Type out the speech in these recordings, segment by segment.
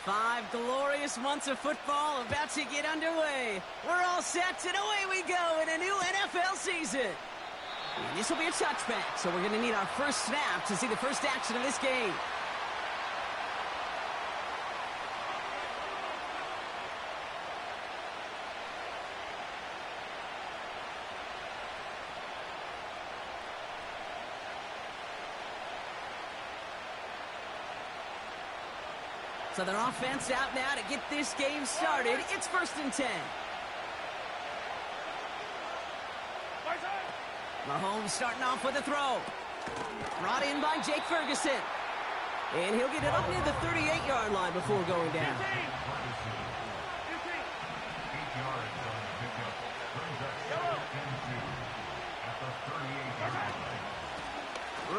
5 glorious months of football about to get underway. We're all set, and away we go in a new NFL season. And this will be a touchback, so we're going to need our first snap to see the first action of this game. So their offense out now to get this game started. It's 1st and 10. Mahomes starting off with a throw. Brought in by Jake Ferguson. And he'll get it up near the 38-yard line before going down.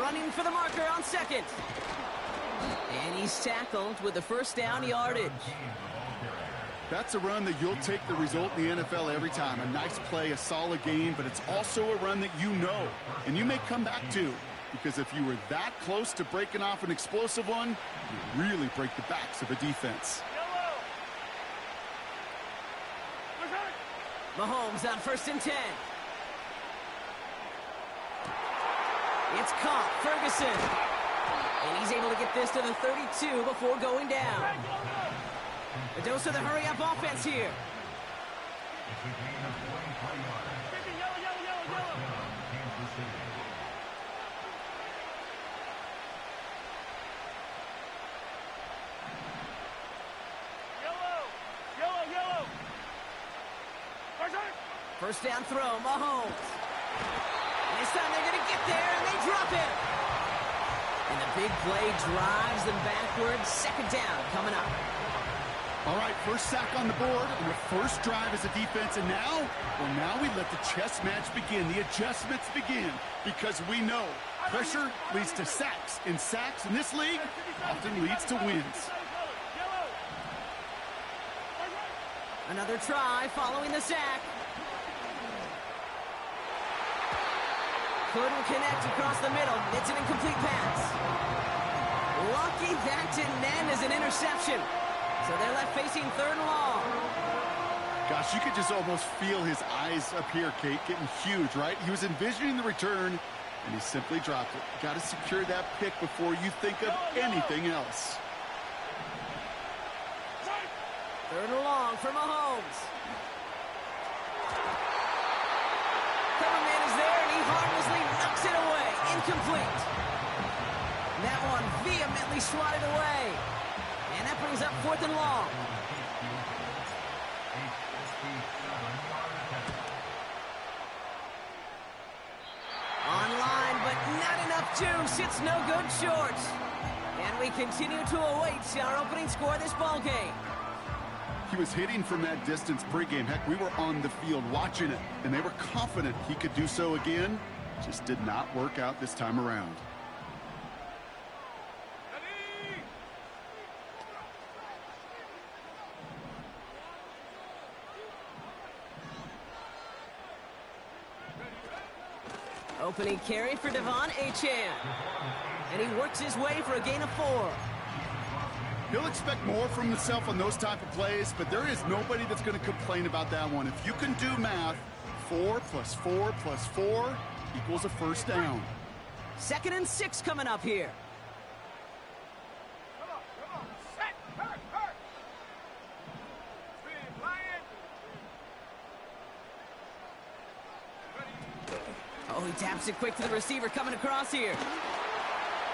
Running for the marker on 2nd. And he's tackled with the first down yardage. That's a run that you'll take the result in the NFL every time. A nice play, a solid game, but it's also a run that you know, and you may come back to. Because if you were that close to breaking off an explosive one, you really break the backs of a defense. Mahomes on 1st and 10. It's caught. Ferguson. And he's able to get this to the 32 before going down. A dose of the hurry-up offense here. First down throw, Mahomes. And this time they're going to get there, and they drop it. And the big play drives them backwards. 2nd down coming up. All right, first sack on the board, and the first drive as a defense, and now, well, now we let the chess match begin, the adjustments begin, because we know pressure leads to sacks, and sacks in this league often leads to wins. Another try following the sack. Couldn't connect across the middle. It's an incomplete pass. Lucky that didn't end as an interception. So they're left facing 3rd and long. Gosh, you could just almost feel his eyes up here, Kate, getting huge, right? He was envisioning the return, and he simply dropped it. Got to secure that pick before you think of anything else. 3rd and long for Mahomes. Cover man is there, and he harmlessly knocks it away. Incomplete. That one vehemently swatted away. And that brings up 4th and long. Online, but not enough juice. It's no good short. And we continue to await our opening score of this ball game. He was hitting from that distance pregame. Heck, we were on the field watching it, and they were confident he could do so again. Just did not work out this time around. Opening carry for Devon Achane. And he works his way for a gain of 4. He'll expect more from himself on those type of plays, but there is nobody that's going to complain about that one. If you can do math, 4 plus 4 plus 4 equals a first down. 2nd and 6 coming up here. Oh, he taps it quick to the receiver coming across here.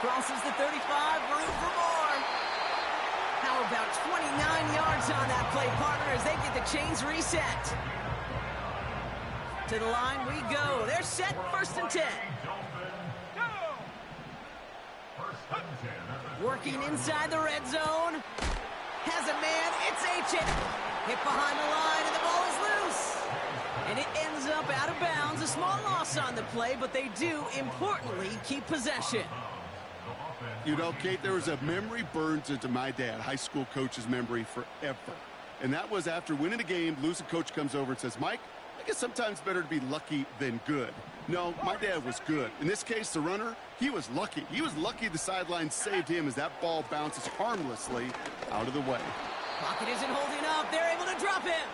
Crosses the 35, room for more. How about 29 yards on that play, partner, as they get the chains reset. To the line we go. They're set, 1st and 10. Working inside the red zone. Has a man, it's Achane. Hit behind the line, and the ball is loose. And it ends up out of bounds. A small loss on the play, but they do, importantly, keep possession. You know, Kate, there was a memory burns into my dad, high school coach's memory forever. And that was after winning a game, losing coach comes over and says, Mike, I guess sometimes better to be lucky than good. No, my dad was good. In this case, the runner, he was lucky. He was lucky the sideline saved him as that ball bounces harmlessly out of the way. Pocket isn't holding up. They're able to drop him.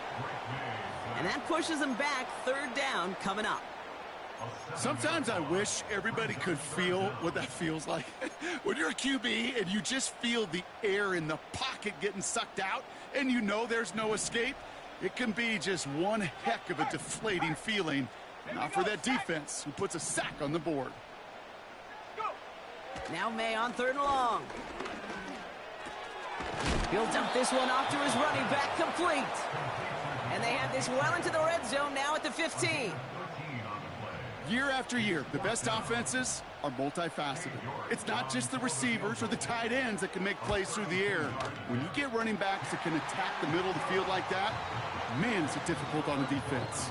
And that pushes them back. Third down coming up. Sometimes I wish everybody could feel what that feels like. When you're a QB and you just feel the air in the pocket getting sucked out and you know there's no escape, it can be just one heck of a deflating feeling. Not for that defense who puts a sack on the board. Now May on 3rd and long. He'll dump this one off to his running back, complete. And they have this well into the red zone now at the 15. Year after year, the best offenses are multifaceted. It's not just the receivers or the tight ends that can make plays through the air. When you get running backs that can attack the middle of the field like that, man, it's difficult on the defense.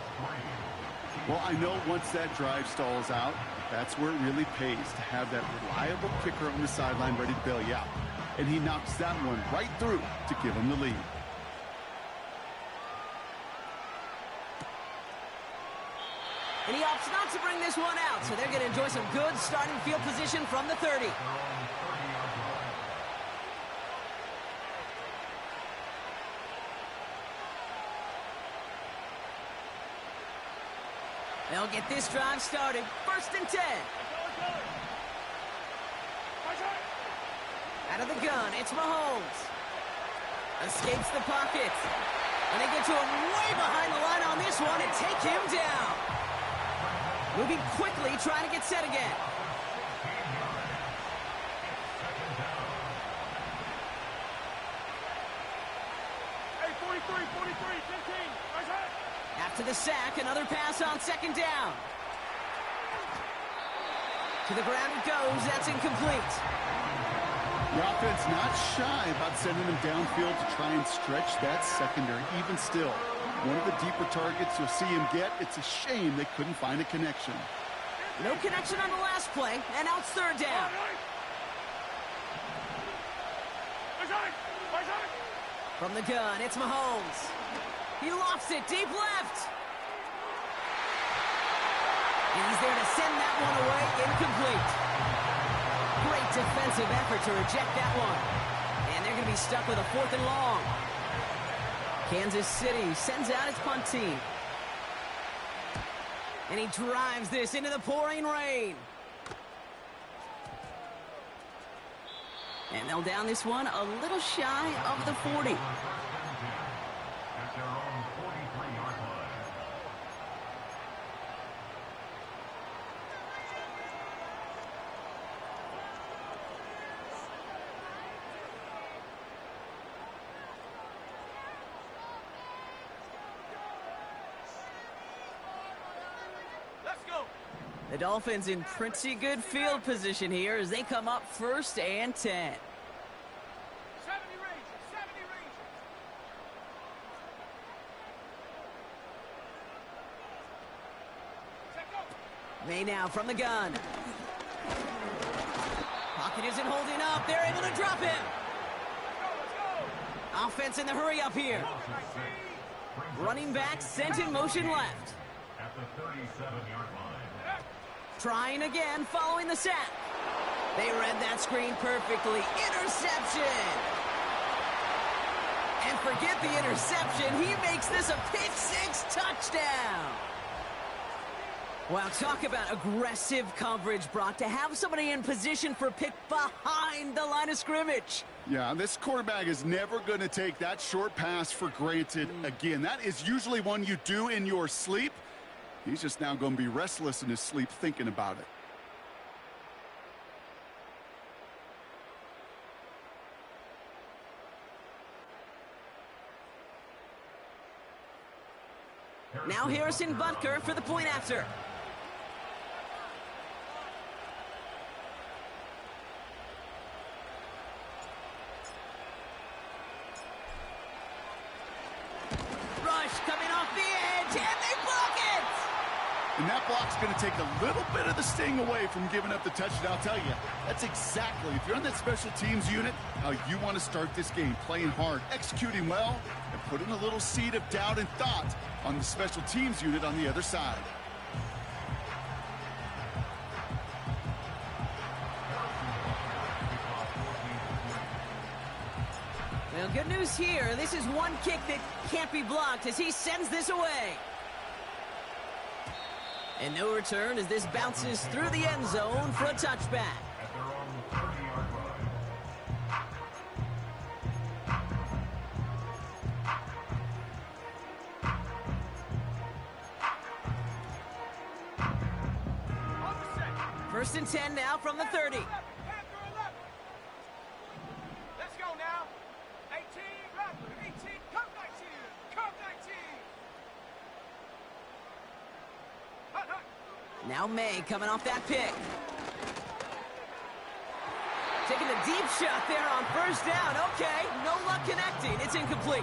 Well, I know once that drive stalls out, that's where it really pays to have that reliable kicker on the sideline ready to bail you out. And he knocks that one right through to give him the lead. And he opts not to bring this one out, so they're going to enjoy some good starting field position from the 30. They'll get this drive started. 1st and 10. Out of the gun, it's Mahomes. Escapes the pocket. And they get to him way behind the line on this one and take him down. Moving quickly, trying to get set again. Hey, 43, 15. After the sack, another pass on 2nd down. To the ground it goes. That's incomplete. The offense not shy about sending him downfield to try and stretch that secondary. Even still, one of the deeper targets you'll see him get. It's a shame they couldn't find a connection. No connection on the last play, and now it's 3rd down. From the gun, it's Mahomes. He lofts it deep left. And he's there to send that one away, incomplete. Great defensive effort to reject that one. And they're going to be stuck with a 4th and long. Kansas City sends out its punt team. And he drives this into the pouring rain. And they'll down this one a little shy of the 40. The Dolphins in pretty good field position here as they come up 1st and 10. 70 range. May now from the gun. Pocket isn't holding up. They're able to drop him. Offense in the hurry up here. Running back sent in motion left. At the 37-yard line. Trying again following the sack. They read that screen perfectly. Interception. And forget the interception. He makes this a pick-6 touchdown. Wow, talk about aggressive coverage, Brock, to have somebody in position for a pick behind the line of scrimmage. Yeah, this quarterback is never going to take that short pass for granted again. That is usually one you do in your sleep. He's just now going to be restless in his sleep thinking about it. Now Harrison Butker for the point after. Rush coming off the edge, and they block it! And that block's going to take a little bit of the sting away from giving up the touchdown. I'll tell you, that's exactly, if you're on that special teams unit, how you want to start this game, playing hard, executing well, and putting a little seed of doubt and thought on the special teams unit on the other side. Well, good news here. This is one kick that can't be blocked as he sends this away. And no return as this bounces through the end zone for a touchback. At their own 30-yard line. On the set. First and 10 now from the 30. Let's go now. 18, Rattler, 18, come 19, come 19. Hut, hut. Now May coming off that pick. Taking a deep shot there on first down. Okay, no luck connecting. It's incomplete.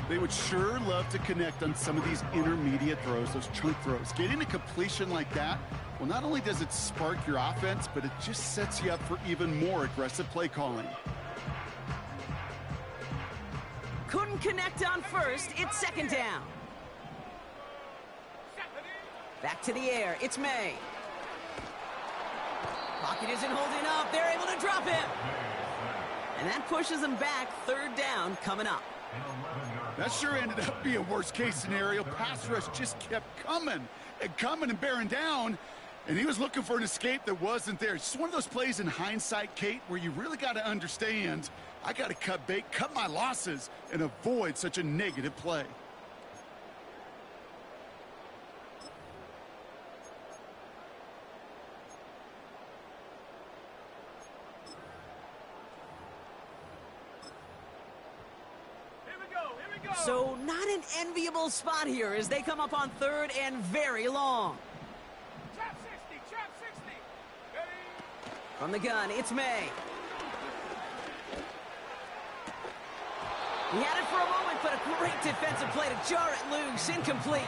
They would sure love to connect on some of these intermediate throws, those chunk throws. Getting a completion like that, well, not only does it spark your offense, but it just sets you up for even more aggressive play calling. Couldn't connect on first. It's second down. Back to the air. It's May. Pocket isn't holding up. They're able to drop him. And that pushes them back. Third down coming up. That sure ended up being worst case scenario. Pass rush just kept coming and bearing down. And he was looking for an escape that wasn't there. It's just one of those plays in hindsight, Kate, where you really got to understand, I got to cut bait, cut my losses, and avoid such a negative play. So not an enviable spot here as they come up on third and very long. Trap 60, trap 60. Ready? From the gun, it's May. He had it for a moment, but a great defensive play to jar it loose. Incomplete.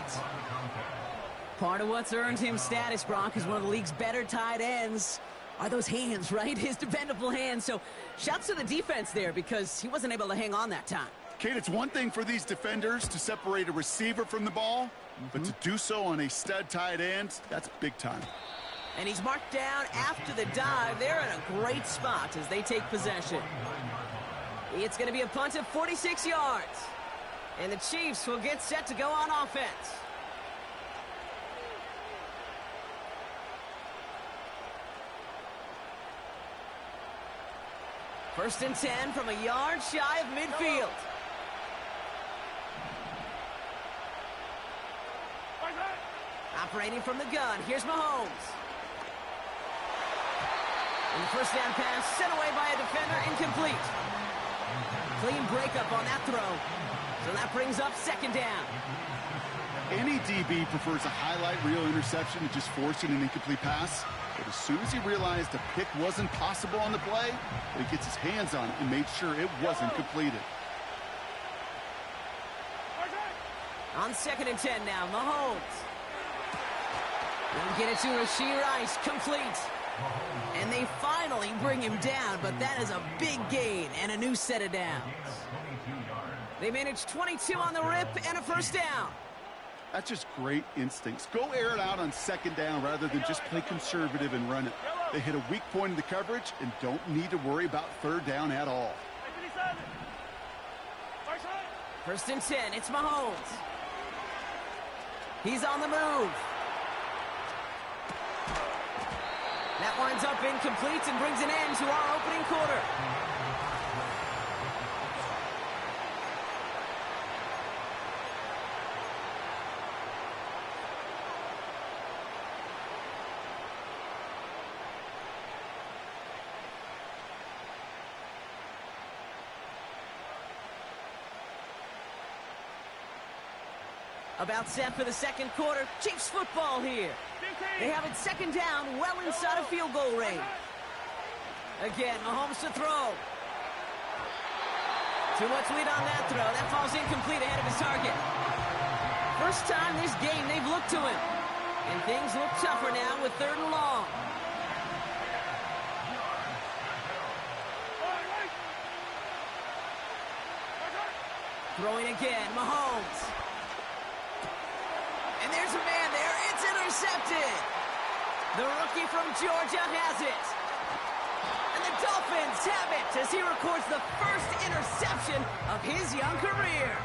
Part of what's earned him status, Brock, is one of the league's better tight ends. Are those hands, right? His dependable hands. So shouts to the defense there because he wasn't able to hang on that time. Kate, it's one thing for these defenders to separate a receiver from the ball, but to do so on a stud tight end, that's big time. And he's marked down after the dive. They're in a great spot as they take possession. It's going to be a punt of 46 yards. And the Chiefs will get set to go on offense. First and 10 from a yard shy of midfield. Operating from the gun, here's Mahomes. And the first down pass sent away by a defender, incomplete. Clean breakup on that throw. So that brings up second down. Any DB prefers a highlight reel interception to just forcing an incomplete pass. But as soon as he realized a pick wasn't possible on the play, he gets his hands on it and made sure it wasn't completed. On second and 10 now, Mahomes. They'll get it to Rashee Rice, complete. And they finally bring him down, but that is a big gain and a new set of downs. They managed 22 on the rip and a first down. That's just great instincts. Go air it out on second down rather than just play conservative and run it. They hit a weak point in the coverage and don't need to worry about third down at all. First and 10, it's Mahomes. He's on the move. That winds up incomplete and brings an end to our opening quarter. About set for the second quarter. Chiefs football here. They have it second down, well inside of field goal range. Again, Mahomes to throw. Too much lead on that throw. That falls incomplete ahead of his target. First time this game they've looked to him. And things look tougher now with 3rd and long. Throwing again, Mahomes. And there's a man there. It's intercepted. The rookie from Georgia has it. And the Dolphins have it as he records the first interception of his young career.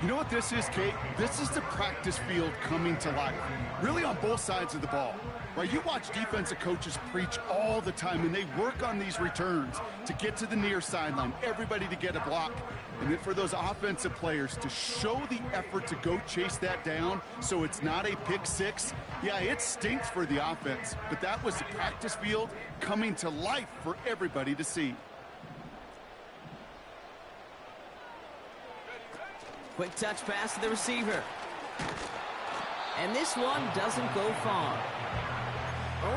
You know what this is, Kate? This is the practice field coming to life, really on both sides of the ball. Right? You watch defensive coaches preach all the time, and they work on these returns to get to the near sideline, everybody to get a block, and then for those offensive players to show the effort to go chase that down so it's not a pick six. Yeah, it stinks for the offense, but that was the practice field coming to life for everybody to see. Quick touch pass to the receiver. And this one doesn't go far.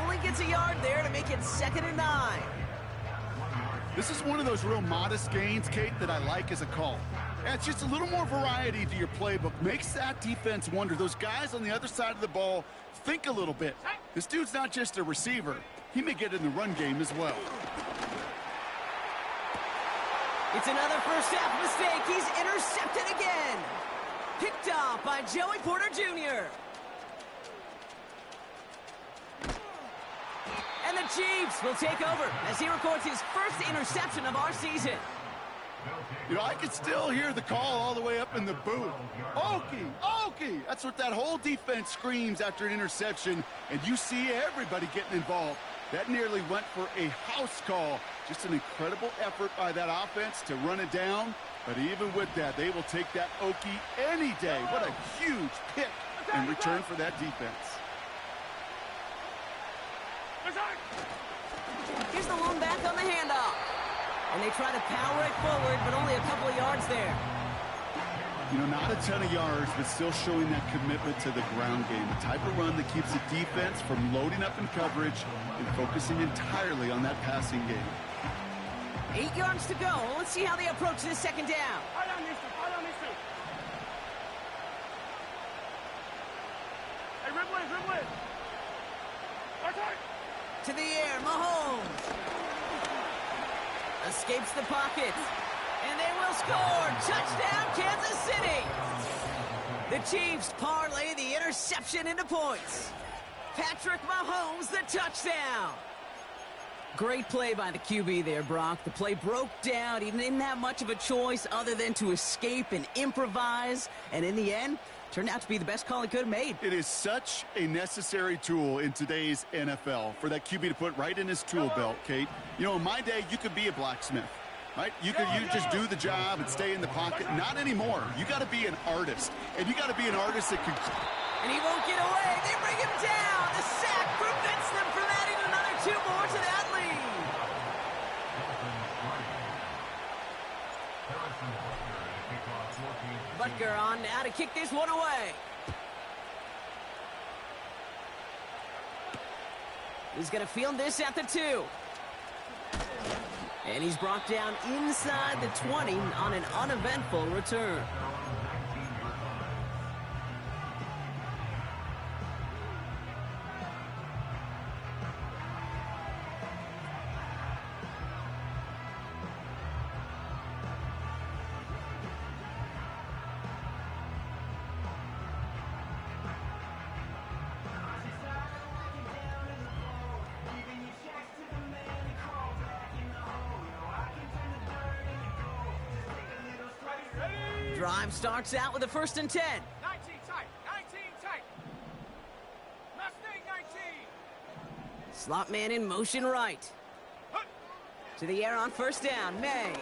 Only gets a yard there to make it 2nd and 9. This is one of those real modest gains, Kate, that I like as a call. Yeah, it's just a little more variety to your playbook. Makes that defense wonder. Those guys on the other side of the ball think a little bit. This dude's not just a receiver. He may get in the run game as well. It's another first half mistake. He's intercepted again. Picked off by Joey Porter Jr. And the Chiefs will take over as he records his first interception of our season. You know, I can still hear the call all the way up in the booth. Okie, Okie! That's what that whole defense screams after an interception, and you see everybody getting involved. That nearly went for a house call. Just an incredible effort by that offense to run it down. But even with that, they will take that Okie any day. What a huge pick in return for that defense. Here's the lone back on the handoff. And they try to power it forward, but only a couple of yards there. You know, not a ton of yards, but still showing that commitment to the ground game. The type of run that keeps the defense from loading up in coverage and focusing entirely on that passing game. 8 yards to go. Let's see how they approach this 2nd down. Hey, Ridley. To the air, Mahomes. Escapes the pocket. And they will score. Touchdown, Kansas City. The Chiefs parlay the interception into points. Patrick Mahomes, the touchdown. Great play by the QB there, Brock. The play broke down. He didn't have much of a choice other than to escape and improvise. And in the end, turned out to be the best call he could have made. It is such a necessary tool in today's NFL for that QB to put right in his tool belt, Kate. You know, in my day, you could be a blacksmith, right? You just do the job and stay in the pocket. Not anymore. You got to be an artist. And you got to be an artist that can... And he won't get away. They bring him down. The sack prevents them from adding another 2 more to that lead. Butker on now to kick this one away. He's going to field this at the 2. And he's brought down inside the 20 on an uneventful return. Drive starts out with a 1st and 10. 19 tight. Mustang 19. Slot man in motion right. To the air on 1st down. May.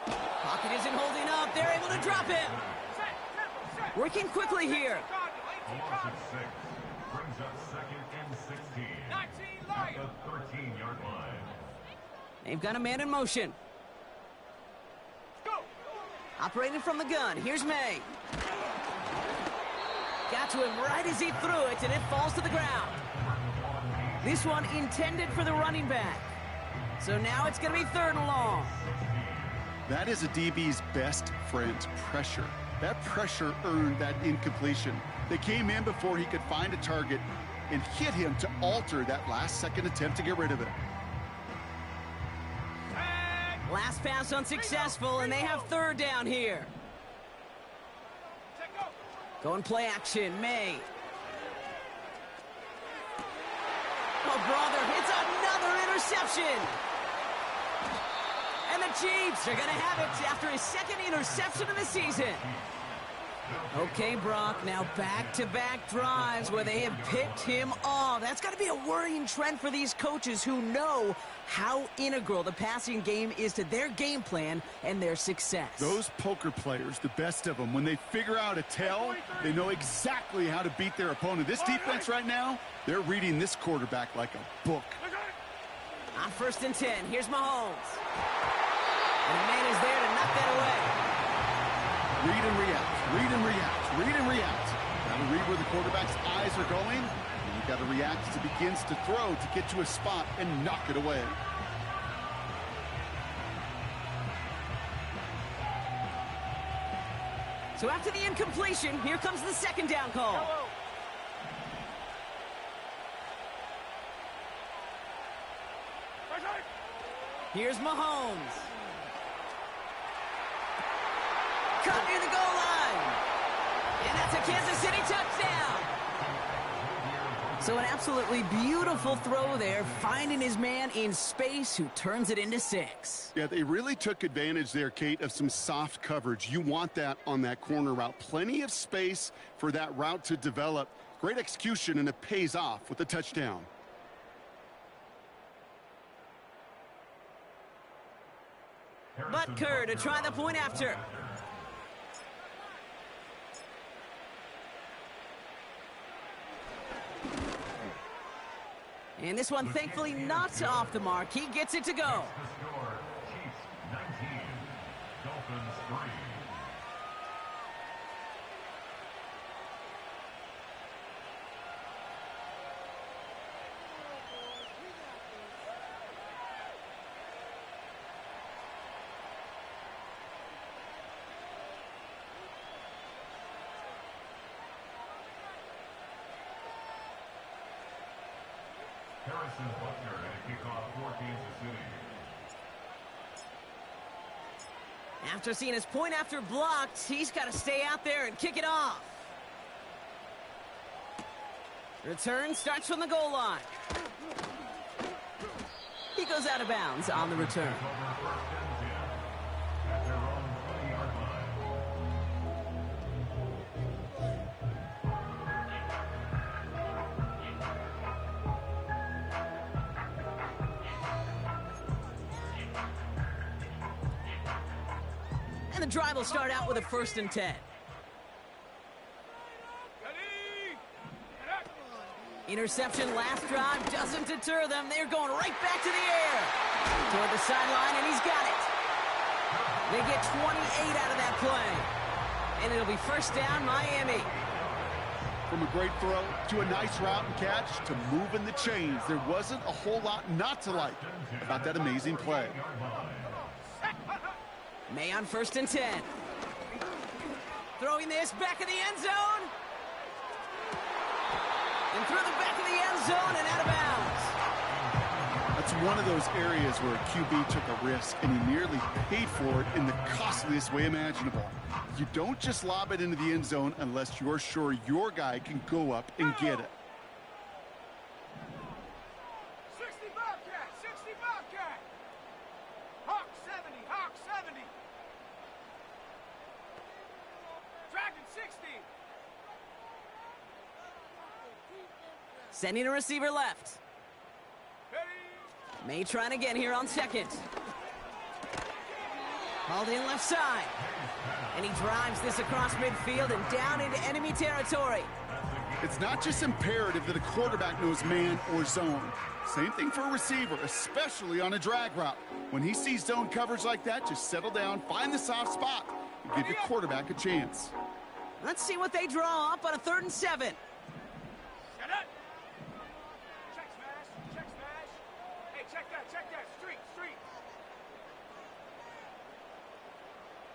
Pocket isn't holding up. They're able to drop him. Set. Working quickly here. Loss of 6 brings up 2nd and 16. 19 line. At the 13-yard line. They've got a man in motion. Go. Operating from the gun. Here's May. Got to him right as he threw it, and it falls to the ground. This one intended for the running back. So now it's going to be 3rd and long. That is a DB's best friend, pressure. That pressure earned that incompletion. They came in before he could find a target and hit him to alter that last-second attempt to get rid of it. Last pass unsuccessful, and they have third down here. Going play action, May. Oh, brother, it's another interception. And the Chiefs are going to have it after his second interception of the season. Okay, Brock, now back-to-back drives where they have picked him off. That's got to be a worrying trend for these coaches who know how integral the passing game is to their game plan and their success. Those poker players, the best of them, when they figure out a tell, they know exactly how to beat their opponent. This defense right now, they're reading this quarterback like a book. On 1st and 10, here's Mahomes. And the man is there to knock that away. Read and react, read and react, read and react. Got to read where the quarterback's eyes are going, and you got to react as he begins to throw to get to a spot and knock it away. So after the incompletion, here comes the second down call. Here's Mahomes. Cut near the goal line. And that's a Kansas City touchdown. So an absolutely beautiful throw there, finding his man in space who turns it into 6. Yeah, they really took advantage there, Kate, of some soft coverage. You want that on that corner route. Plenty of space for that route to develop. Great execution, and it pays off with a touchdown. Butker to try the point after. And this one, thankfully, not off the mark. He gets it to go. Chiefs 19, Dolphins 3. Harrison Butker to kick off for Kansas City. After seeing his point after blocked, he's got to stay out there and kick it off. Return starts from the goal line. He goes out of bounds on the return. At their own 20-yard line. And the drive will start out with a 1st and 10. Interception last drive doesn't deter them. They're going right back to the air. Toward the sideline, and he's got it. They get 28 out of that play. And it'll be 1st down, Miami. From a great throw to a nice route and catch to moving the chains, there wasn't a whole lot not to like about that amazing play. May on 1st and 10. Throwing this back of the end zone. And through the back of the end zone and out of bounds. That's one of those areas where a QB took a risk, and he nearly paid for it in the costliest way imaginable. You don't just lob it into the end zone unless you're sure your guy can go up and get it. 60 Bobcat, 60 Bobcat. Hawk 70, Hawk 70. Dragon 60. Sending a receiver left. May trying again here on 2nd. Hauled in left side. And he drives this across midfield and down into enemy territory. It's not just imperative that a quarterback knows man or zone. Same thing for a receiver, especially on a drag route. When he sees zone coverage like that, just settle down, find the soft spot, and give your quarterback a chance. Let's see what they draw up on a 3rd and 7. Set up. Check smash, check smash. Hey, check that. Street.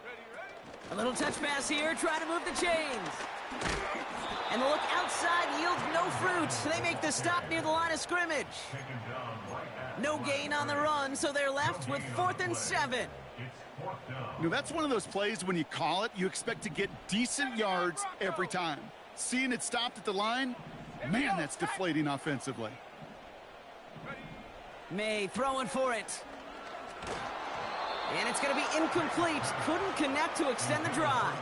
Ready. A little touch pass here, trying to move the chains. And the look outside yields no fruit. They make the stop near the line of scrimmage. No gain on the run, so they're left with 4th and 7. You know, that's one of those plays when you call it, you expect to get decent yards every time. Seeing it stopped at the line, man, that's deflating offensively. May throwing for it. And it's going to be incomplete. Couldn't connect to extend the drive.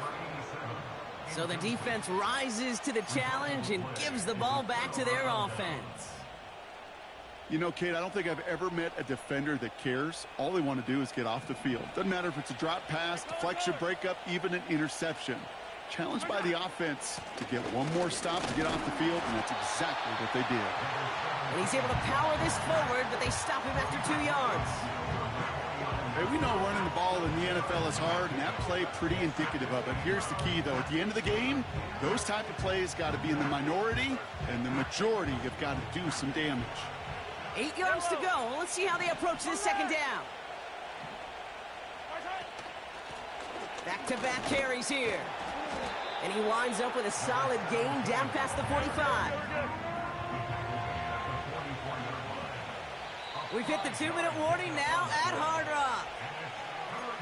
So the defense rises to the challenge and gives the ball back to their offense. You know, Kate, I don't think I've ever met a defender that cares. All they want to do is get off the field. Doesn't matter if it's a drop pass, deflection, breakup, even an interception. Challenged by the offense to get one more stop to get off the field, and that's exactly what they did. And he's able to power this forward, but they stop him after 2 yards. Hey, we know running the ball in the NFL is hard, and that play pretty indicative of it. Here's the key, though. At the end of the game, those type of plays got to be in the minority, and the majority have got to do some damage. 8 yards to go. Let's see how they approach this second down. Back-to-back carries here. And he winds up with a solid gain down past the 45. We've hit the 2-minute warning now at Hard Rock.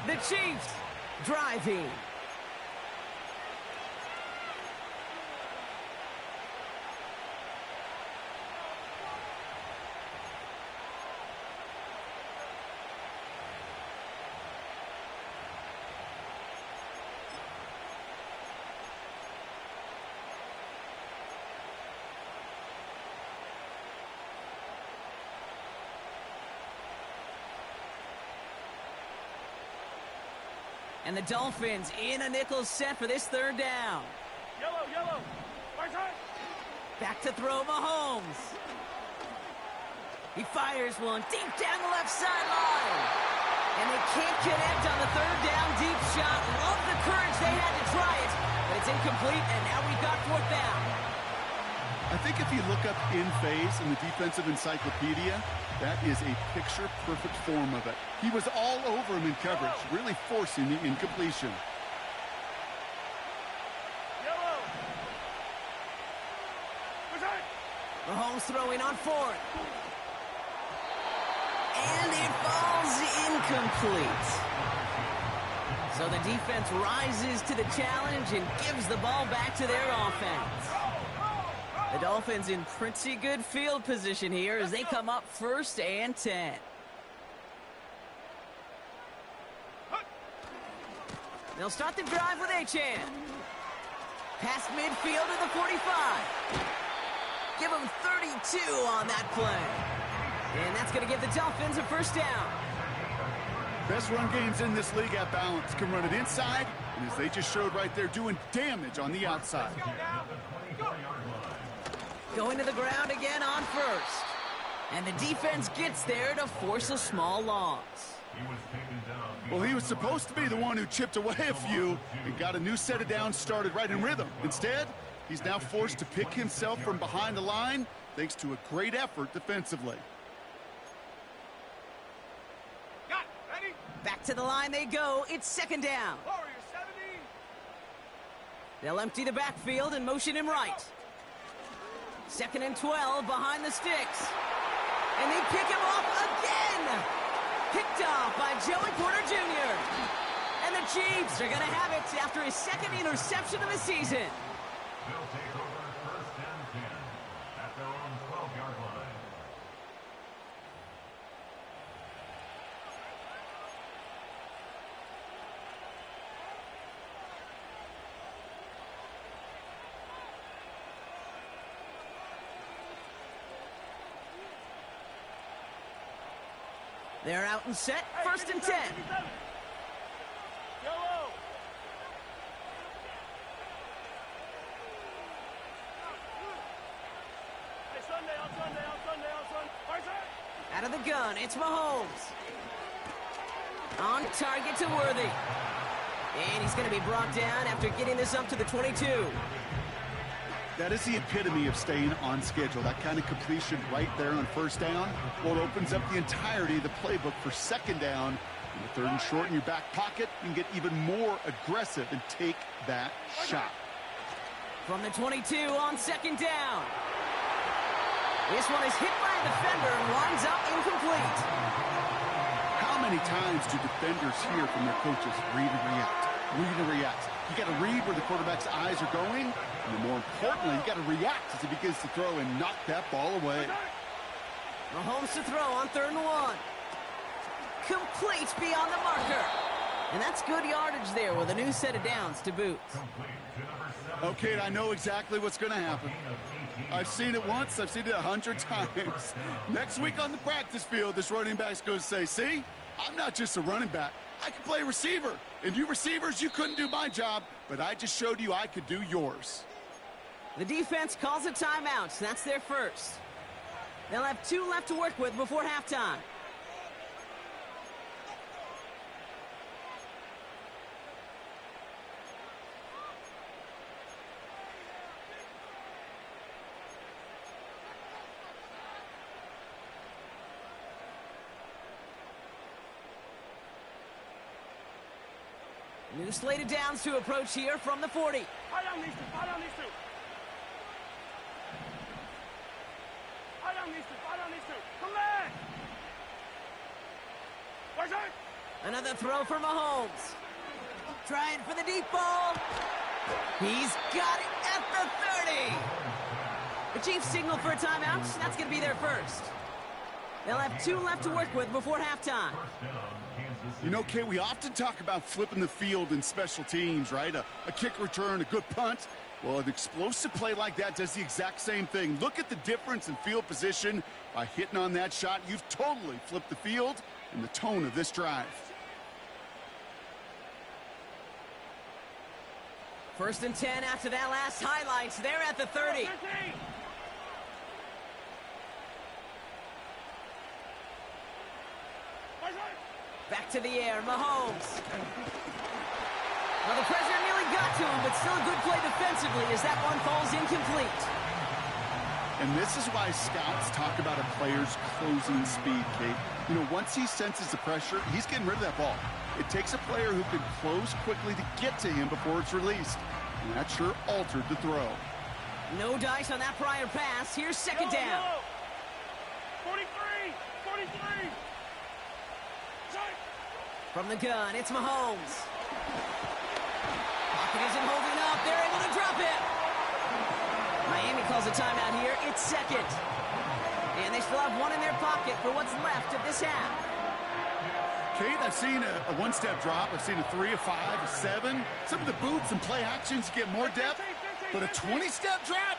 The Chiefs driving. And the Dolphins in a nickel set for this 3rd down. Yellow. Right side. Back to throw Mahomes. He fires one deep down the left sideline. And they can't connect on the 3rd down deep shot. Love the courage they had to try it. But it's incomplete, and now we've got 4th down. I think if you look up in phase in the defensive encyclopedia, that is a picture-perfect form of it. He was all over him in coverage, really forcing the incompletion. Yellow. Mahomes throwing on 4th. And it falls incomplete. So the defense rises to the challenge and gives the ball back to their offense. The Dolphins in pretty good field position here as they come up 1st and 10. They'll start the drive with Achane. Past midfield to the 45. Give them 32 on that play. And that's going to give the Dolphins a 1st down. Best run games in this league at balance. Can run it inside, and as they just showed right there, doing damage on the outside. Going to the ground again on 1st. And the defense gets there to force a small loss. Well, he was supposed to be the one who chipped away a few and got a new set of downs started right in rhythm. Instead, he's now forced to pick himself from behind the line thanks to a great effort defensively. Got it. Ready? Back to the line they go. It's 2nd down. Warrior 70. They'll empty the backfield and motion him right. 2nd and 12 behind the sticks. And they pick him off again. Picked off by Joey Porter Jr. And the Chiefs are going to have it after his 2nd interception of the season. They'll take over 1st and 10 at their own 12-yard line. They're out and set, 1st and 10. Yellow. Hey, Sunday. Right side. Out of the gun, it's Mahomes. On target to Worthy. And he's going to be brought down after getting this up to the 22. That is the epitome of staying on schedule. That kind of completion right there on first down, well, it opens up the entirety of the playbook for second down. In the third and short in your back pocket, you can get even more aggressive and take that shot. From the 22 on second down. This one is hit by a defender and winds up incomplete. How many times do defenders hear from their coaches, read and react, read and react? You got to read where the quarterback's eyes are going, and then more importantly, you got to react as he begins to throw and knock that ball away. Mahomes to throw on 3rd and 1. Complete beyond the marker. And that's good yardage there with a new set of downs to boot. Okay, I know exactly what's going to happen. I've seen it once, I've seen it 100 times. Next week on the practice field, this running back's going to say, see, I'm not just a running back. I can play receiver. And you receivers, you couldn't do my job, but I just showed you I could do yours. The defense calls a timeout. That's their first. They'll have 2 left to work with before halftime. New slate of downs to approach here from the 40. I don't need to. I don't need to. I don't need to. I don't need to. Come back. Watch out. Another throw for Mahomes. Trying for the deep ball. He's got it at the 30. The Chiefs signal for a timeout. That's going to be their first. They'll have 2 left to work with before halftime. You know, Kay, we often talk about flipping the field in special teams, right? A kick return, a good punt. Well, an explosive play like that does the exact same thing. Look at the difference in field position. By hitting on that shot, you've totally flipped the field and the tone of this drive. 1st and 10 after that last highlights. They're at the 30. Back to the air, Mahomes. Well, the pressure nearly got to him, but still a good play defensively as that one falls incomplete. And this is why scouts talk about a player's closing speed, Kate. You know, once he senses the pressure, he's getting rid of that ball. It takes a player who can close quickly to get to him before it's released. And that sure altered the throw. No dice on that prior pass. Here's second down. 43! 43! From the gun, it's Mahomes. Pocket isn't holding up. They're able to drop it. Miami calls a timeout here. It's second. And they still have 1 in their pocket for what's left of this half. Kate, I've seen a 1-step drop. I've seen a 3, a 5, a 7. Some of the boots and play actions get more depth. But a 20-step drop?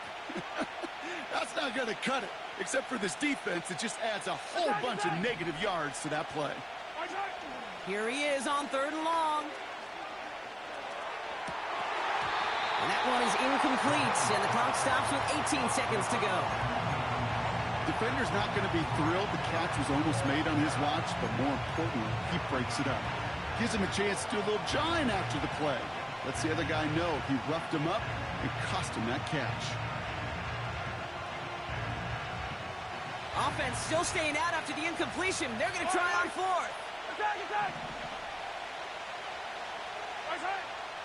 That's not going to cut it. Except for this defense, it just adds a whole bunch of negative yards to that play. Here he is on 3rd and long. And that one is incomplete, and the clock stops with 18 seconds to go. Defender's not going to be thrilled the catch was almost made on his watch, but more importantly, he breaks it up. Gives him a chance to do a little jawing after the play. Lets the other guy know he roughed him up and cost him that catch. Offense still staying out after the incompletion. They're going to try on 4th. Attack!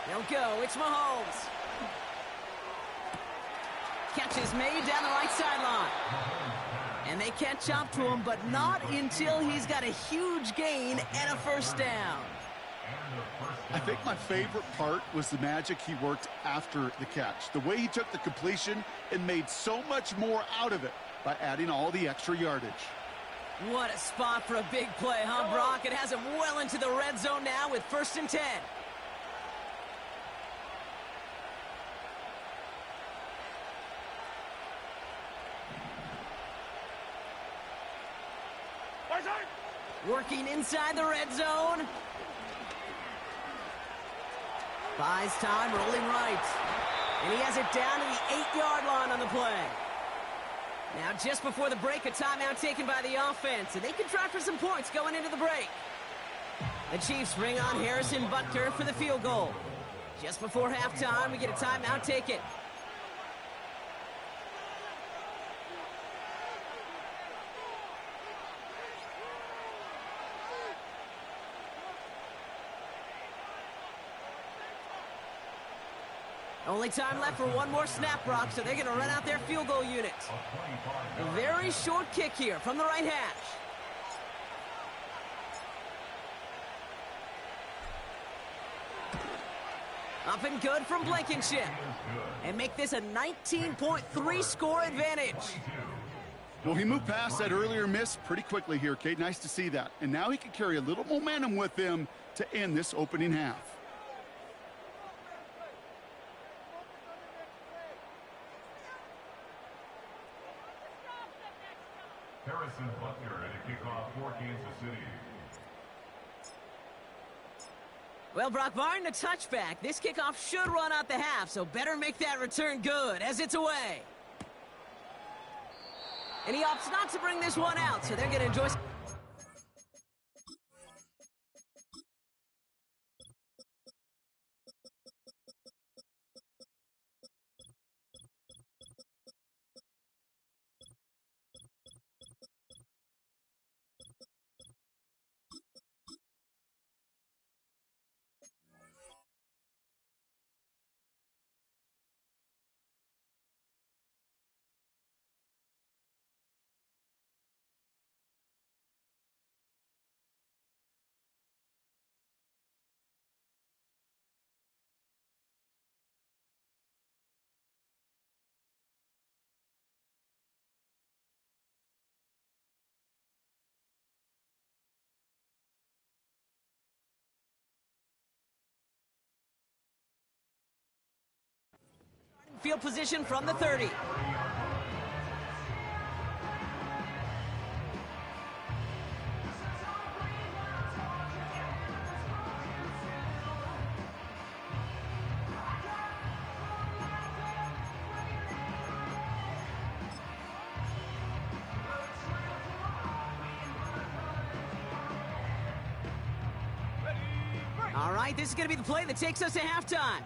They'll go. It's Mahomes. Catch is made down the right sideline. And they catch up to him, but not until he's got a huge gain and a first down. I think my favorite part was the magic he worked after the catch. The way he took the completion and made so much more out of it by adding all the extra yardage. What a spot for a big play, huh, Brock? It has him well into the red zone now with 1st and 10. Working inside the red zone. Buys time, rolling right. And he has it down to the 8-yard line on the play. Now, just before the break, a timeout taken by the offense, and they can try for some points going into the break. The Chiefs bring on Harrison Butker for the field goal. Just before halftime, we get a timeout taken. Only time left for one more snap, Brock, so they're going to run out their field goal unit. A very short kick here from the right hash. Up and good from Blankenship. And make this a 19.3 score advantage. Well, he moved past that earlier miss pretty quickly here, Kate. Nice to see that. And now he can carry a little momentum with him to end this opening half. Harrison Butler at a kickoff for Kansas City. Well, Brock, barring the touchback, this kickoff should run out the half, so better make that return good as it's away. And he opts not to bring this one out, so they're going to enjoy... Field position from the 30. All right, this is going to be the play that takes us to halftime.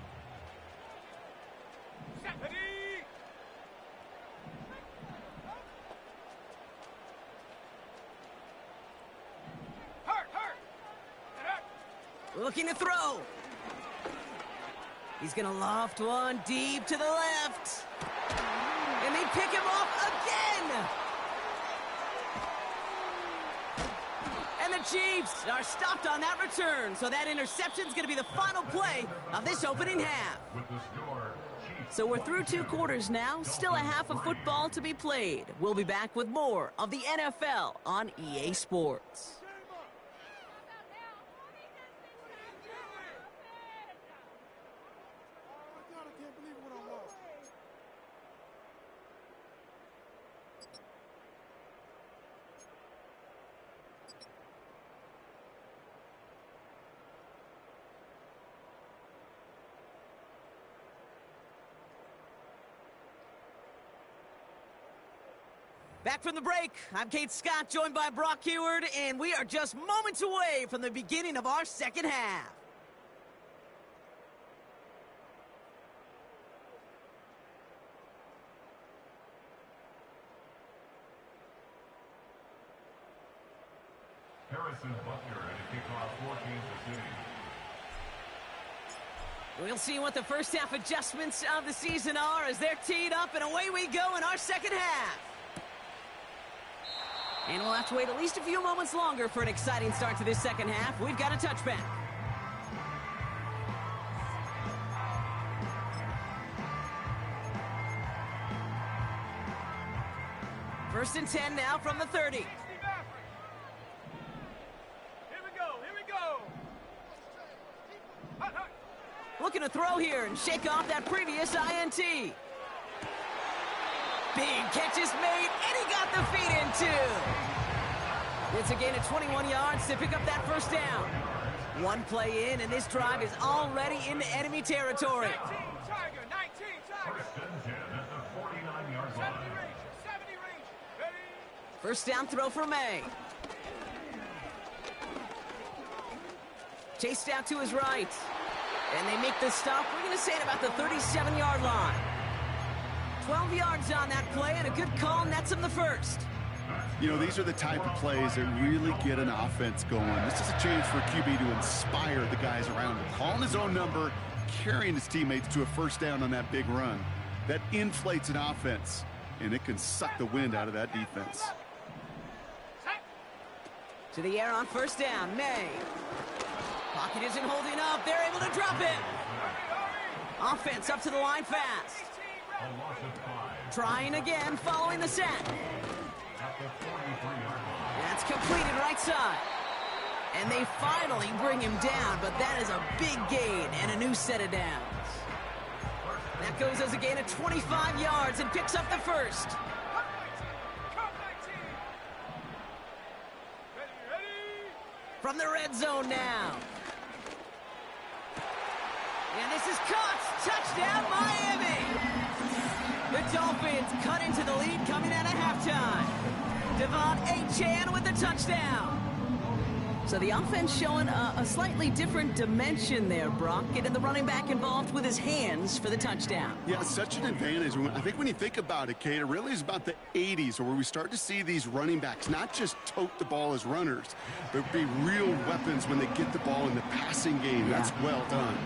Looking to throw. He's going to loft one deep to the left. And they pick him off again. And the Chiefs are stopped on that return. So that interception is going to be the final play of this opening half. So we're through 2 quarters now. Still a half of football to be played. We'll be back with more of the NFL on EA Sports. Back from the break, I'm Kate Scott, joined by Brock Heward, and we are just moments away from the beginning of our second half. Harrison Butler at a kickoff for Kansas City. We'll see what the first half adjustments of the season are as they're teed up, and away we go in our second half. And we'll have to wait at least a few moments longer for an exciting start to this second half. We've got a touchback. First and 10 now from the 30. Here we go, here we go. Hut, hut. Looking to throw here and shake off that previous INT. Big catch is made, and he got the feet in too. It's a gain of 21 yards to pick up that first down. One play in, and this drive is already into enemy territory. 19 Tiger, 19 Tiger. First and 10 at the 49-yard 70 line. range, 70 range. Ready? First down throw for May. Chased out to his right. And they make the stop, we're going to say, at about the 37-yard line. 12 yards on that play, and a good call nets him the first. You know, these are the type of plays that really get an offense going. This is a chance for QB to inspire the guys around him. Calling his own number, carrying his teammates to a first down on that big run. That inflates an offense, and it can suck the wind out of that defense. To the air on first down, May. Pocket isn't holding up. They're able to drop it. Offense up to the line fast. Trying again, following the sack. That's completed right side. And they finally bring him down, but that is a big gain and a new set of downs. That goes as a gain of 25 yards and picks up the first. From the red zone now. And this is caught. Touchdown, Miami. The Dolphins cut into the lead coming out of halftime. Devon Achane with the touchdown. So the offense showing a slightly different dimension there, Brock. Getting the running back involved with his hands for the touchdown. Yeah, such an advantage. I think when you think about it, Kate, it really is about the 80s where we start to see these running backs not just tote the ball as runners, but be real weapons when they get the ball in the passing game. Yeah. That's well done.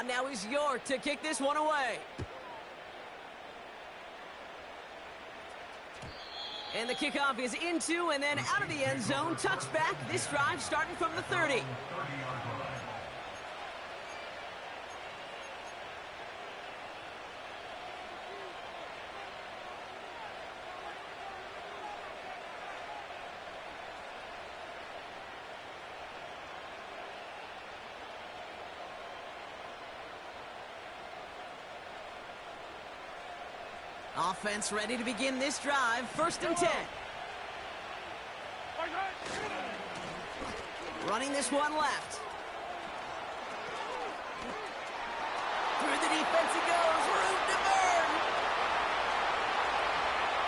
Now is York to kick this one away. And the kickoff is into and then out of the end zone. Touchback. This drive starting from the 30. Offense ready to begin this drive. First and 10. Running this one left. Through the defense he goes. Room to burn.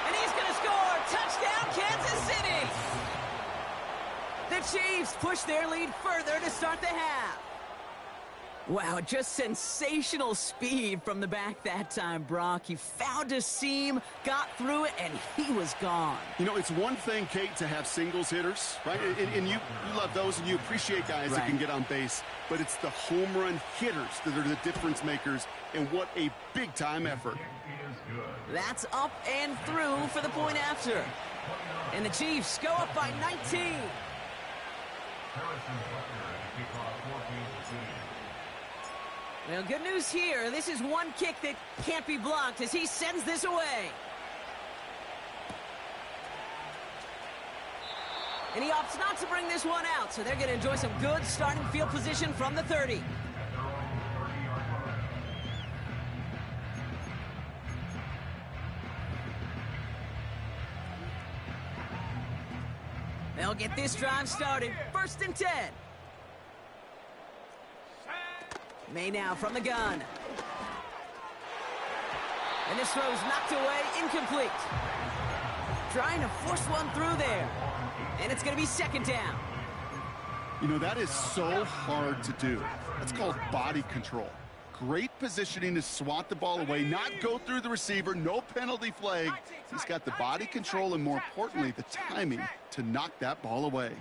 And he's going to score. Touchdown, Kansas City. The Chiefs push their lead further to start the half. Wow, just sensational speed from the back that time, Brock. He found a seam, got through it, and he was gone. You know, it's one thing, Kate, to have singles hitters, right? And you love those, and you appreciate guys that can get on base. But it's the home run hitters that are the difference makers, and what a big-time effort. That's up and through for the point after. And the Chiefs go up by 19. Well, good news here. This is one kick that can't be blocked as he sends this away. And he opts not to bring this one out, so they're going to enjoy some good starting field position from the 30. They'll get this drive started. First and 10. May now from the gun. And this throw's knocked away, incomplete. Trying to force one through there. And it's going to be second down. You know, that is so hard to do. That's called body control. Great positioning to swat the ball away, not go through the receiver, no penalty flag. He's got the body control and, more importantly, the timing to knock that ball away.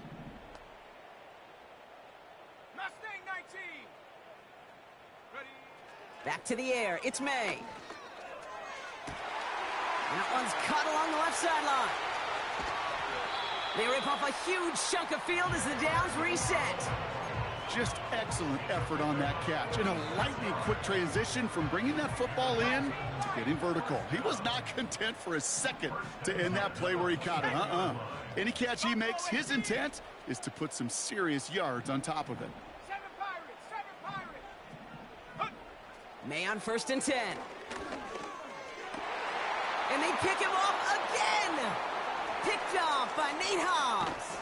Back to the air. It's May. And that one's caught along the left sideline. They rip off a huge chunk of field as the downs reset. Just excellent effort on that catch. And a lightning quick transition from bringing that football in to getting vertical. He was not content for a second to end that play where he caught it. Any catch he makes, his intent is to put some serious yards on top of it. May on first and 10. And they pick him off again. Picked off by Nate Hobbs.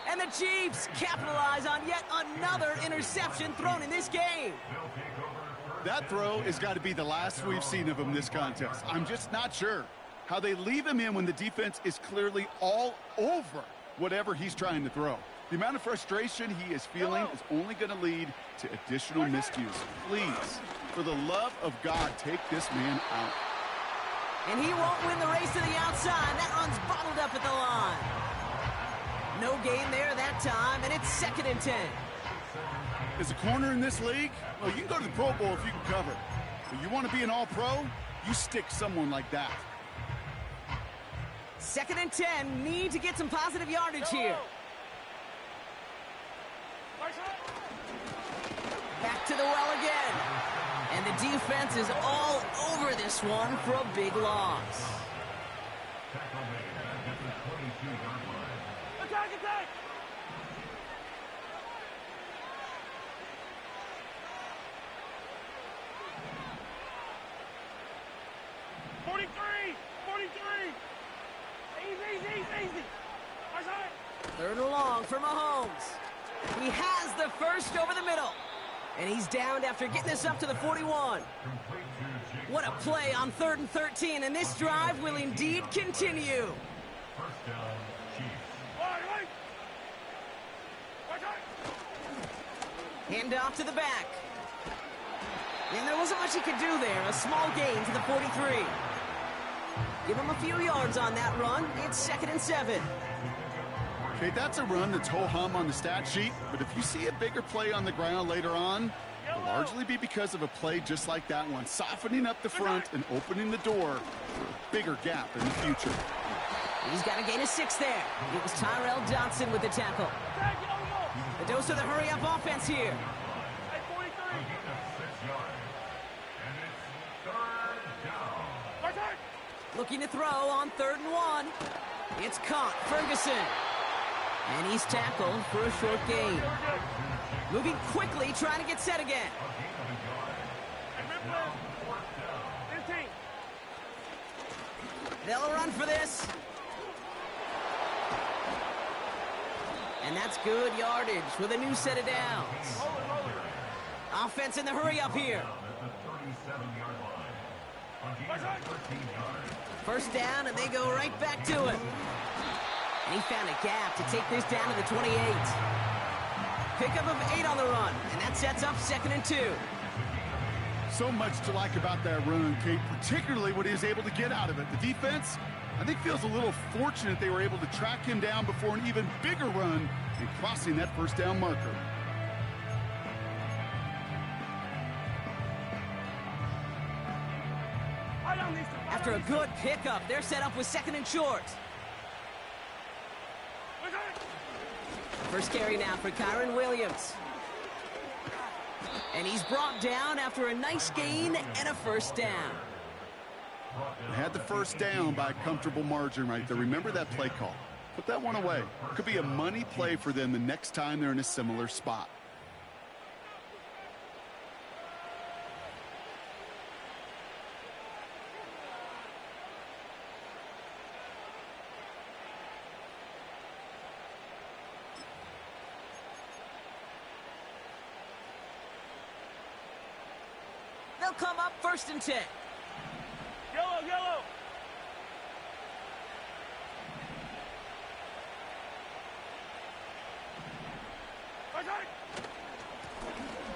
And the Chiefs capitalize on yet another interception thrown in this game. That throw has got to be the last we've seen of him this contest. I'm just not sure how they leave him in when the defense is clearly all over whatever he's trying to throw. The amount of frustration he is feeling is only going to lead to additional miscues. Please, for the love of God, take this man out. And he won't win the race to the outside. That run's bottled up at the line. No gain there that time, and it's 2nd and 10. As a corner in this league, well, you can go to the Pro Bowl if you can cover. But you want to be an all-pro, you stick someone like that. 2nd and 10, need to get some positive yardage here. Back to the well again. And the defense is all over this one for a big loss. Attack, attack! Easy. 3rd and long for Mahomes. He has the first over the middle. And he's downed after getting this up to the 41. What a play on 3rd and 13, and this drive will indeed continue. First down, Chiefs. Hand off to the back. And there wasn't much he could do there. A small gain to the 43. Give him a few yards on that run. It's 2nd and 7. Okay, that's a run that's ho-hum on the stat sheet, but if you see a bigger play on the ground later on, it'll largely be because of a play just like that one, softening up the front and opening the door for a bigger gap in the future. He's got a gain of 6 there. It was Tyrell Johnson with the tackle. The dose of the hurry-up offense here. Looking to throw on 3rd and 1. It's caught. Ferguson. And he's tackled for a short gain. Moving quickly, trying to get set again. They'll run for this. And that's good yardage with a new set of downs. Offense in the hurry up here. 1st down, and they go right back to it. And he found a gap to take this down to the 28. Pickup of 8 on the run, and that sets up 2nd and 2. So much to like about that run, Kate, particularly what he was able to get out of it. The defense, I think, feels a little fortunate they were able to track him down before an even bigger run and crossing that 1st down marker. After a good pickup, they're set up with 2nd and short. First carry now for Kyron Williams. And he's brought down after a nice gain and a 1st down. They had the 1st down by a comfortable margin right there. Remember that play call. Put that one away. Could be a money play for them the next time they're in a similar spot. They'll come up 1st and 10. Yellow.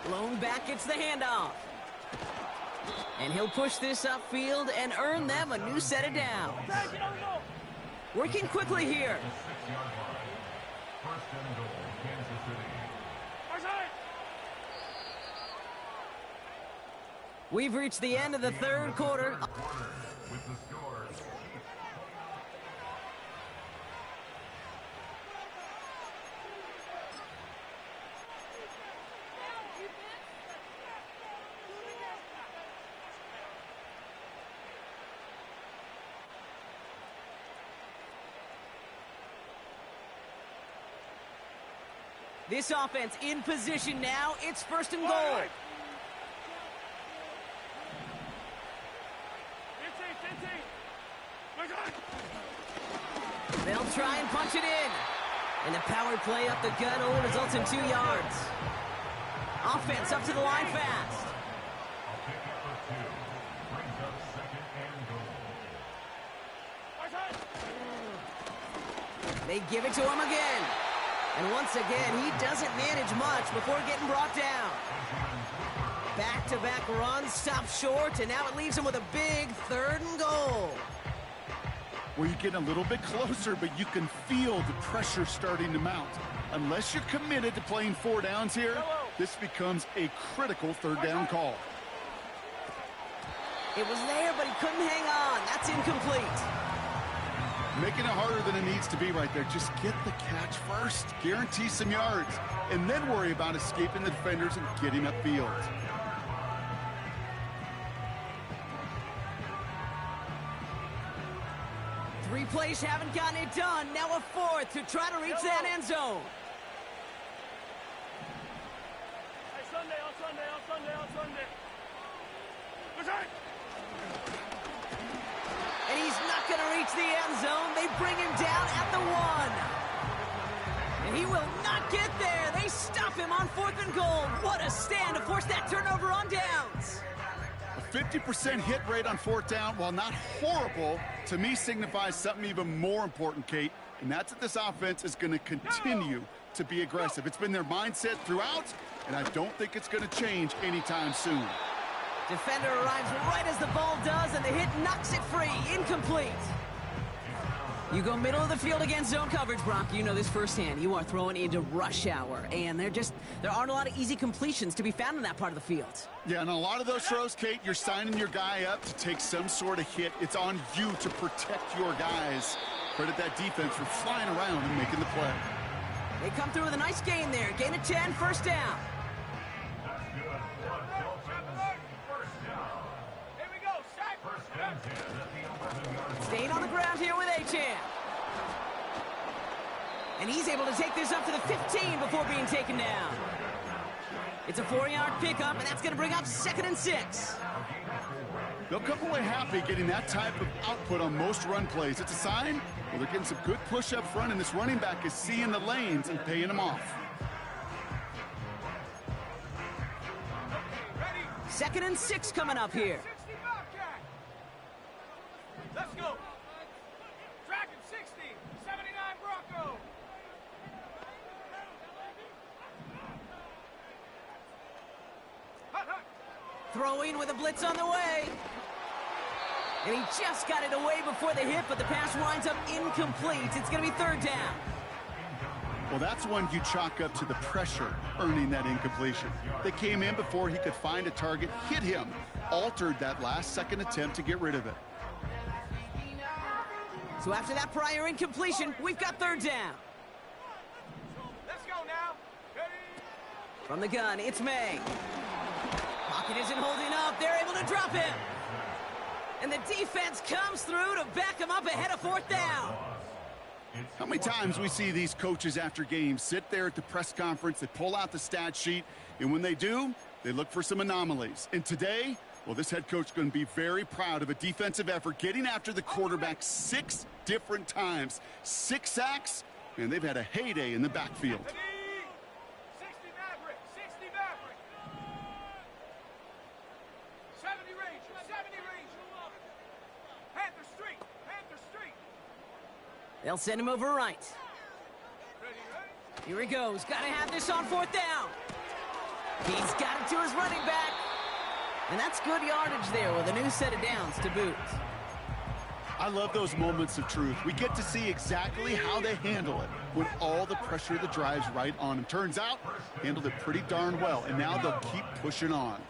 Blown back gets the handoff. And he'll push this upfield and earn them a new set of downs. Working quickly here. 6-yard line. 1st and goal, Kansas City. We've reached the end of the 3rd quarter. With the score, This offense in position now. It's 1st and goal. They'll try and punch it in. And the power play up the gut only results in 2 yards. Offense up to the line fast. I'll pick up for 2. Brings up 2nd and goal. They give it to him again. And once again, he doesn't manage much before getting brought down. Back-to-back runs stop short, and now it leaves him with a big 3rd and goal. Well, you get a little bit closer, but you can feel the pressure starting to mount. Unless you're committed to playing 4 downs here, this becomes a critical 3rd down call. It was there, but he couldn't hang on. That's incomplete. Making it harder than it needs to be right there. Just get the catch first. Guarantee some yards. And then worry about escaping the defenders and getting upfield. 3 plays haven't gotten it done. Now a 4th to try to reach that end zone. Hey, Sunday, on Sunday, on Sunday, on Sunday. And he's not going to reach the end zone. They bring him down at the 1. And he will not get there. They stop him on 4th and goal. What a stand to force that turnover on downs. A 50% hit rate on 4th down, while not horrible, to me signifies something even more important, Kate, and that's that this offense is going to continue to be aggressive. It's been their mindset throughout, and I don't think it's going to change anytime soon. Defender arrives right as the ball does, and the hit knocks it free. Incomplete. You go middle of the field against zone coverage, Brock. You know this firsthand. You are throwing into rush hour, and there aren't a lot of easy completions to be found in that part of the field. Yeah, and a lot of those throws, Kate, you're signing your guy up to take some sort of hit. It's on you to protect your guys. Credit that defense for flying around and making the play. They come through with a nice gain there. Gain of 10, 1st down. Staying on the ground here with Achane. And he's able to take this up to the 15 before being taken down. It's a 4-yard pickup, and that's going to bring up 2nd and 6. They'll come away happy getting that type of output on most run plays. It's a sign, well, they're getting some good push up front, and this running back is seeing the lanes and paying them off. 2nd and 6 coming up here. Let's go. Dragon 60, 79 Bronco. Throwing with a blitz on the way. And he just got it away before the hit, but the pass winds up incomplete. It's going to be 3rd down. Well, that's one you chalk up to the pressure earning that incompletion. They came in before he could find a target, hit him, altered that last-second attempt to get rid of it. So after that prior incompletion, we've got 3rd down. Let's go now. Ready? From the gun, it's May. Pocket isn't holding up. They're able to drop him. And the defense comes through to back him up ahead of 4th down. How many times we see these coaches after games sit there at the press conference, they pull out the stat sheet, and when they do, they look for some anomalies. And today, well, this head coach is going to be very proud of a defensive effort, getting after the quarterback 6 different times. 6 sacks, and they've had a heyday in the backfield. 60 Maverick, 60 Maverick. 70 Ranger, 70 Ranger. Panther Street, Panther Street. They'll send him over right. Ready, ready? Here he goes. Got to have this on 4th down. He's got it to his running back. And that's good yardage there with a new set of downs to boot. I love those moments of truth. We get to see exactly how they handle it when all the pressure that drives right on them. Turns out, handled it pretty darn well, and now they'll keep pushing on.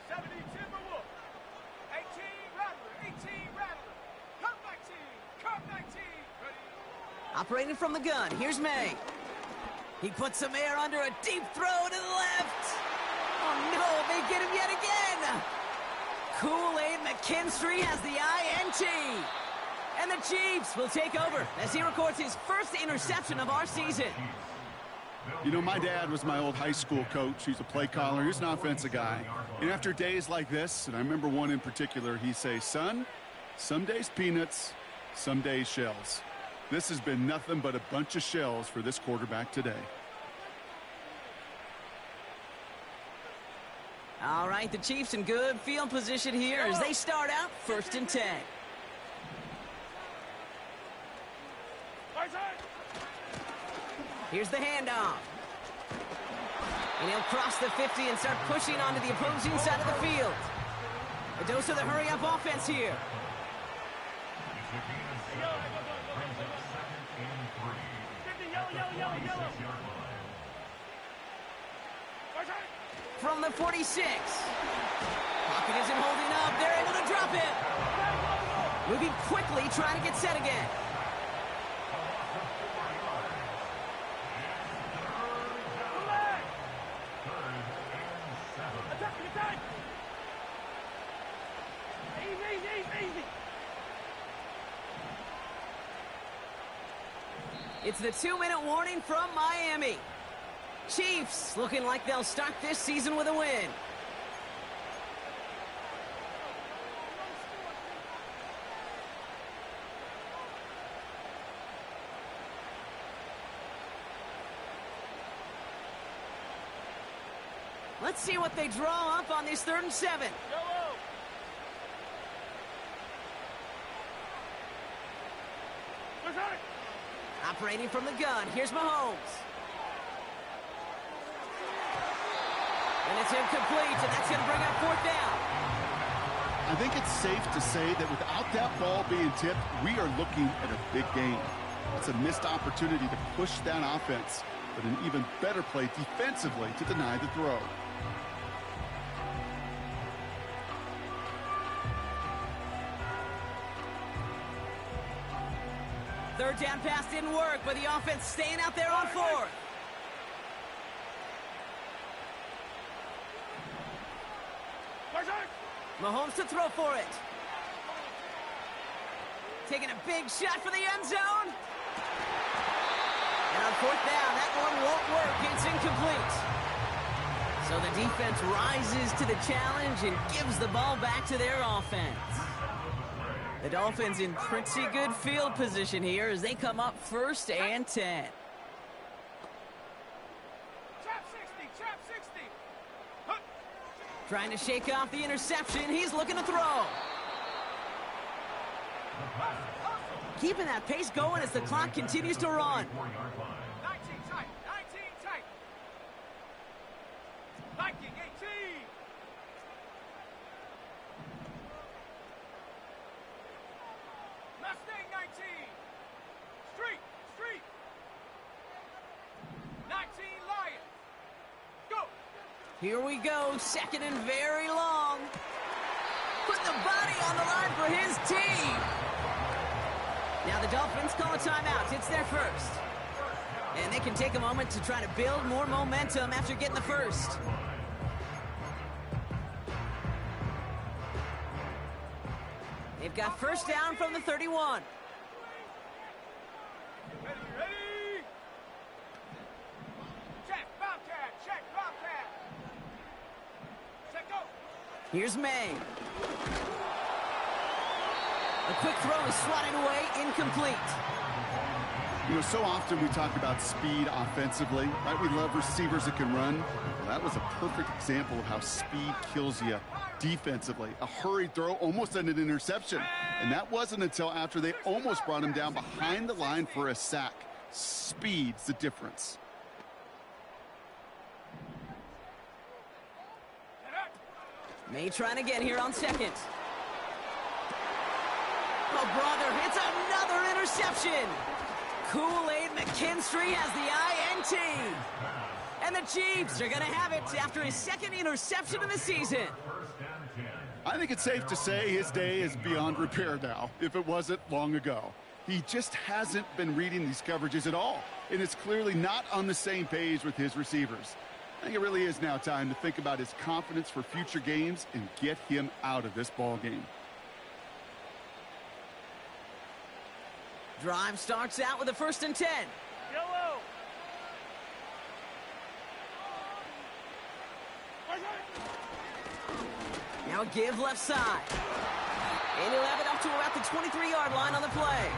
70 Timberwolf. 18 Rattler, 18 Rattler. Cup 19, Cup 19. Ready? Operating from the gun, here's May. He puts some air under a deep throw to the left. Oh no, they get him yet again. Kool-Aid McKinstry has the INT. And the Chiefs will take over as he records his first interception of our season. You know, my dad was my old high school coach. He's a play caller. He's an offensive guy. And after days like this, and I remember one in particular, he'd say, son, some days peanuts, some days shells. This has been nothing but a bunch of shells for this quarterback today. All right, the Chiefs in good field position here as they start out 1st and 10. Here's the handoff. And he'll cross the 50 and start pushing onto the opposing side of the field. A dose of the hurry-up offense here. From the 46. Pocket isn't holding up. They're able to drop it. Moving quickly, trying to get set again. It's the 2-minute warning from Miami. Chiefs looking like they'll start this season with a win. Let's see what they draw up on this 3rd and 7. Operating from the gun, here's Mahomes. And it's incomplete, and that's going to bring up 4th down. I think it's safe to say that without that ball being tipped, we are looking at a big game. It's a missed opportunity to push that offense, but an even better play defensively to deny the throw. Third down pass didn't work, but the offense staying out there on 4th. Mahomes to throw for it. Taking a big shot for the end zone. And on 4th down, that one won't work. It's incomplete. So the defense rises to the challenge and gives the ball back to their offense. The Dolphins in pretty good field position here as they come up 1st and 10. Trap 60, trap 60. Trying to shake off the interception. He's looking to throw. Keeping that pace going as the clock continues to run. 19 tight, 19 tight. Viking 18. Mustang 19. Street, street. 19 Lion. Go. Here we go, 2nd and very long. Put the body on the line for his team. Now the Dolphins call a timeout. It's their 1st. And they can take a moment to try to build more momentum after getting the 1st. They've got 1st down from the 31. Ready, ready. Check, Bobcat, check, Bobcat. Check, go. Here's May. A quick throw is swatted away, incomplete. You know, so often we talk about speed offensively, right? We love receivers that can run. Well, that was a perfect example of how speed kills you defensively. A hurried throw, almost an interception. And that wasn't until after they almost brought him down behind the line for a sack. Speed's the difference. May trying again here on 2nd. Oh, brother, it's another interception. Kool-Aid McKinstry has the INT. And the Chiefs are going to have it after his 2nd interception of the season. I think it's safe to say his day is beyond repair now, if it wasn't long ago. He just hasn't been reading these coverages at all, and is clearly not on the same page with his receivers. I think it really is now time to think about his confidence for future games and get him out of this ball game. Drive starts out with a 1st and 10. Yellow. Now a give left side. And he'll have it up to about the 23-yard line on the play.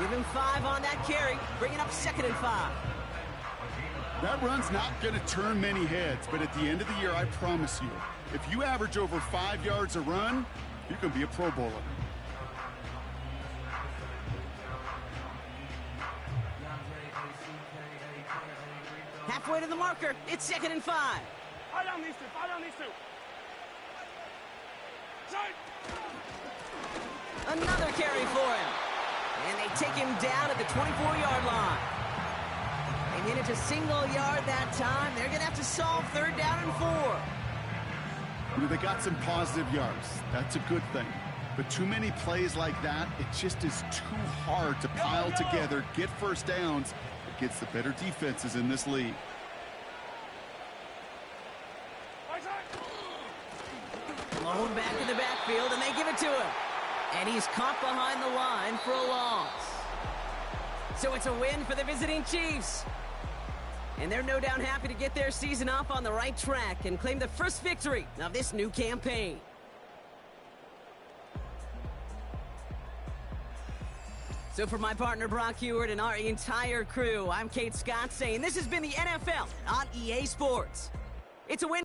Give him 5 on that carry, bringing up 2nd and 5. That run's not going to turn many heads, but at the end of the year, I promise you, if you average over 5 yards a run, you can be a Pro Bowler. Halfway to the marker. It's 2nd and 5. Fire down these two. Fire down these two. Side. Another carry for him. And they take him down at the 24-yard line. They manage a single yard that time. They're going to have to solve 3rd down and 4. You know, they got some positive yards. That's a good thing. But too many plays like that, it just is too hard to pile together, get first downs against the better defenses in this league. Blown back in the backfield, and they give it to him. And he's caught behind the line for a loss. So it's a win for the visiting Chiefs. And they're no doubt happy to get their season off on the right track and claim the first victory of this new campaign. So for my partner Brock Heward and our entire crew, I'm Kate Scott saying this has been the NFL on EA Sports. It's a win.